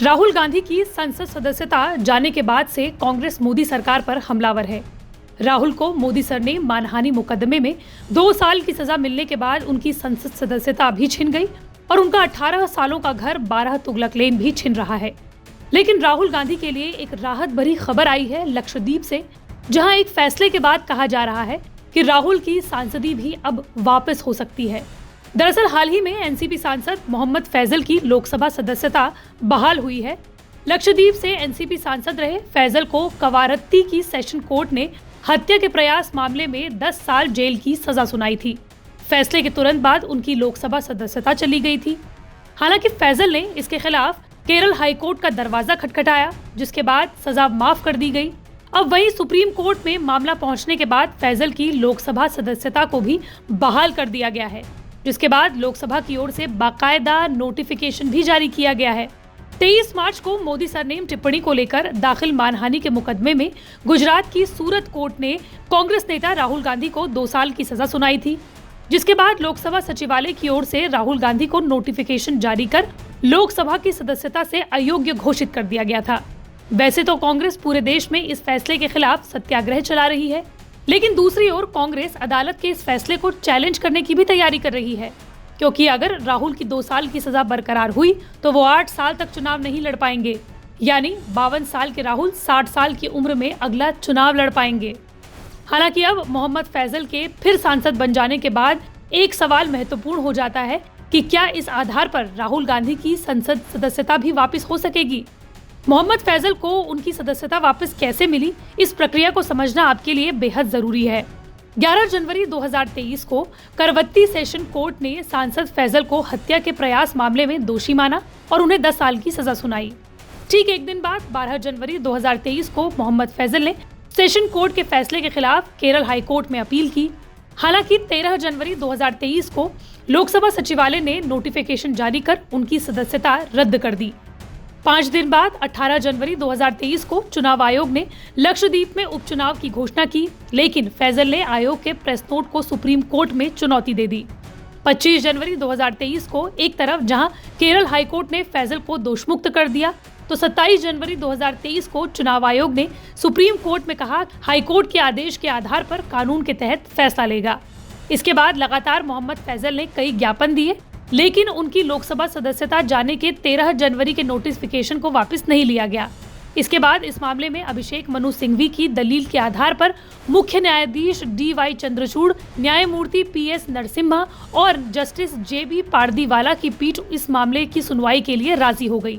राहुल गांधी की संसद सदस्यता जाने के बाद से कांग्रेस मोदी सरकार पर हमलावर है। राहुल को मोदी सर ने मानहानि मुकदमे में 2 साल की सजा मिलने के बाद उनकी संसद सदस्यता भी छिन गई और उनका 18 सालों का घर 12 तुगलक लेन भी छिन रहा है। लेकिन राहुल गांधी के लिए एक राहत भरी खबर आई है लक्षद्वीप से, जहां एक फैसले के बाद कहा जा रहा है कि राहुल की सांसदी भी अब वापस हो सकती है। दरअसल हाल ही में एनसीपी सांसद मोहम्मद फैजल की लोकसभा सदस्यता बहाल हुई है। लक्षद्वीप से एनसीपी सांसद रहे फैजल को कवारत्ती की सेशन कोर्ट ने हत्या के प्रयास मामले में 10 साल जेल की सजा सुनाई थी। फैसले के तुरंत बाद उनकी लोकसभा सदस्यता चली गई थी। हालांकि फैजल ने इसके खिलाफ केरल हाईकोर्ट का दरवाजा खटखटाया, जिसके बाद सजा माफ कर दी गई। अब वहीं सुप्रीम कोर्ट में मामला पहुंचने के बाद फैजल की लोकसभा सदस्यता को भी बहाल कर दिया गया है, जिसके बाद लोकसभा की ओर से बाकायदा नोटिफिकेशन भी जारी किया गया है। 23 मार्च को मोदी सरनेम टिप्पणी को लेकर दाखिल मानहानि के मुकदमे में गुजरात की सूरत कोर्ट ने कांग्रेस नेता राहुल गांधी को 2 साल की सजा सुनाई थी, जिसके बाद लोकसभा सचिवालय की ओर से राहुल गांधी को नोटिफिकेशन जारी कर लोकसभा की सदस्यता से अयोग्य घोषित कर दिया गया था। वैसे तो कांग्रेस पूरे देश में इस फैसले के खिलाफ सत्याग्रह चला रही है, लेकिन दूसरी ओर कांग्रेस अदालत के इस फैसले को चैलेंज करने की भी तैयारी कर रही है, क्योंकि अगर राहुल की 2 साल की सजा बरकरार हुई तो वो 8 साल तक चुनाव नहीं लड़ पाएंगे। यानी 52 साल के राहुल 60 साल की उम्र में अगला चुनाव लड़ पाएंगे। हालांकि अब मोहम्मद फैजल के फिर सांसद बन जाने के बाद एक सवाल महत्वपूर्ण हो जाता है कि क्या इस आधार पर राहुल गांधी की संसद सदस्यता भी वापस हो सकेगी। मोहम्मद फैजल को उनकी सदस्यता वापस कैसे मिली, इस प्रक्रिया को समझना आपके लिए बेहद जरूरी है। 11 जनवरी 2023 को करवत्ती सेशन कोर्ट ने सांसद फैजल को हत्या के प्रयास मामले में दोषी माना और उन्हें 10 साल की सजा सुनाई। ठीक एक दिन बाद 12 जनवरी 2023 को मोहम्मद फैजल ने सेशन कोर्ट के फैसले के खिलाफ केरल हाई कोर्ट में अपील की। हालांकि 13 जनवरी 2023 को लोकसभा सचिवालय ने नोटिफिकेशन जारी कर उनकी सदस्यता रद्द कर दी। 5 दिन बाद 18 जनवरी 2023 को चुनाव आयोग ने लक्षद्वीप में उपचुनाव की घोषणा की, लेकिन फैजल ने आयोग के प्रेस नोट को सुप्रीम कोर्ट में चुनौती दे दी। 25 जनवरी 2023 को एक तरफ जहां केरल हाईकोर्ट ने फैजल को दोषमुक्त कर दिया, तो 27 जनवरी 2023 को चुनाव आयोग ने सुप्रीम कोर्ट में कहा हाईकोर्ट के आदेश के आधार पर कानून के तहत फैसला लेगा। इसके बाद लगातार मोहम्मद फैजल ने कई ज्ञापन दिए, लेकिन उनकी लोकसभा सदस्यता जाने के 13 जनवरी के नोटिफिकेशन को वापस नहीं लिया गया। इसके बाद इस मामले में अभिषेक मनु सिंघवी की दलील के आधार पर मुख्य न्यायाधीश DY चंद्रचूड़, न्यायमूर्ति PS नरसिम्हा और जस्टिस JB पारदीवाला की पीठ इस मामले की सुनवाई के लिए राजी हो गई।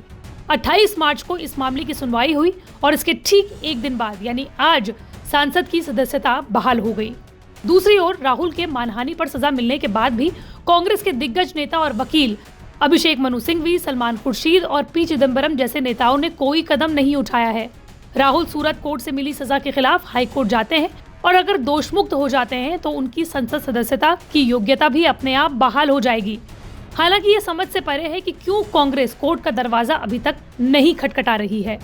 28 मार्च को इस मामले की सुनवाई हुई और इसके ठीक एक दिन बाद यानी आज सांसद की सदस्यता बहाल हो गई। दूसरी ओर राहुल के मानहानि पर सजा मिलने के बाद भी कांग्रेस के दिग्गज नेता और वकील अभिषेक मनु सिंघवी, सलमान खुर्शीद और P चिदम्बरम जैसे नेताओं ने कोई कदम नहीं उठाया है। राहुल सूरत कोर्ट से मिली सजा के खिलाफ हाईकोर्ट जाते हैं और अगर दोषमुक्त हो जाते हैं तो उनकी संसद सदस्यता की योग्यता भी अपने आप बहाल हो जाएगी। हालांकि ये समझ से परे है कि क्यों कांग्रेस कोर्ट का दरवाजा अभी तक नहीं खटखटा रही है।